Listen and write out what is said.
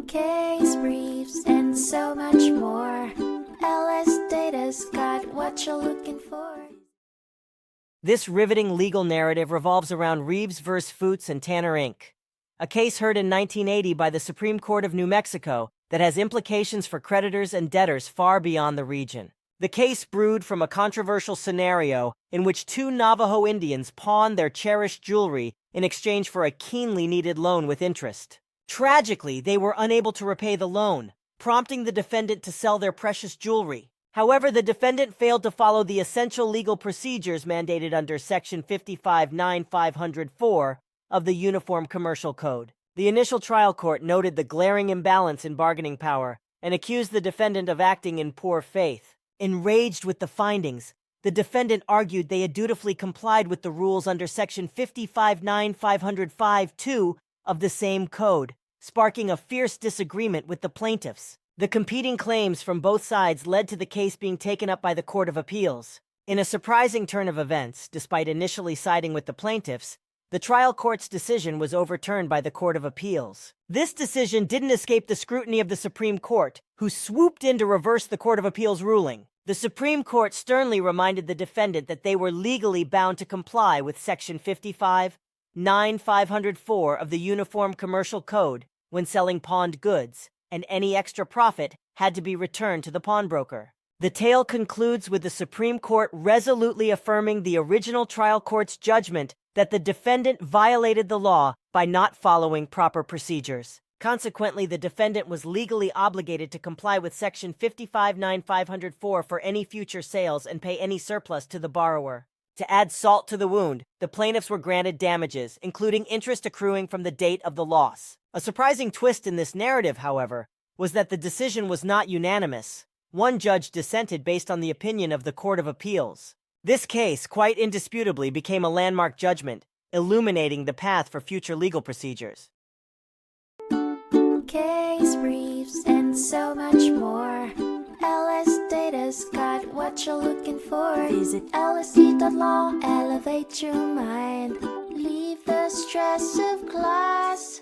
Case Reeves and so much more. LSData's got what you're looking for. This riveting legal narrative revolves around Reeves v. Foutz and Tanner Inc., a case heard in 1980 by the Supreme Court of New Mexico that has implications for creditors and debtors far beyond the region. The case brewed from a controversial scenario in which two Navajo Indians pawned their cherished jewelry in exchange for a keenly needed loan with interest. Tragically, they were unable to repay the loan, prompting the defendant to sell their precious jewelry. However, the defendant failed to follow the essential legal procedures mandated under Section 55-9504 of the Uniform Commercial Code. The initial trial court noted the glaring imbalance in bargaining power and accused the defendant of acting in poor faith. Enraged with the findings, the defendant argued they had dutifully complied with the rules under Section 55-9505-2 of the same code, sparking a fierce disagreement with the plaintiffs. The competing claims from both sides led to the case being taken up by the Court of Appeals. In a surprising turn of events, despite initially siding with the plaintiffs, the trial court's decision was overturned by the Court of Appeals. This decision didn't escape the scrutiny of the Supreme Court, who swooped in to reverse the Court of Appeals' ruling. The Supreme Court sternly reminded the defendant that they were legally bound to comply with Section 55-9504 of the Uniform Commercial Code when selling pawned goods, and any extra profit had to be returned to the pawnbroker. The tale concludes with the Supreme Court resolutely affirming the original trial court's judgment that the defendant violated the law by not following proper procedures. Consequently, the defendant was legally obligated to comply with Section 55-9504 for any future sales and pay any surplus to the borrower. To add salt to the wound, the plaintiffs were granted damages, including interest accruing from the date of the loss. A surprising twist in this narrative, however, was that the decision was not unanimous. One judge dissented based on the opinion of the Court of Appeals. This case, quite indisputably, became a landmark judgment, illuminating the path for future legal procedures. Case Reeves and so much more. LSData's got what you're looking for. Visit lsd.law, elevate your mind. Leave the stress of class.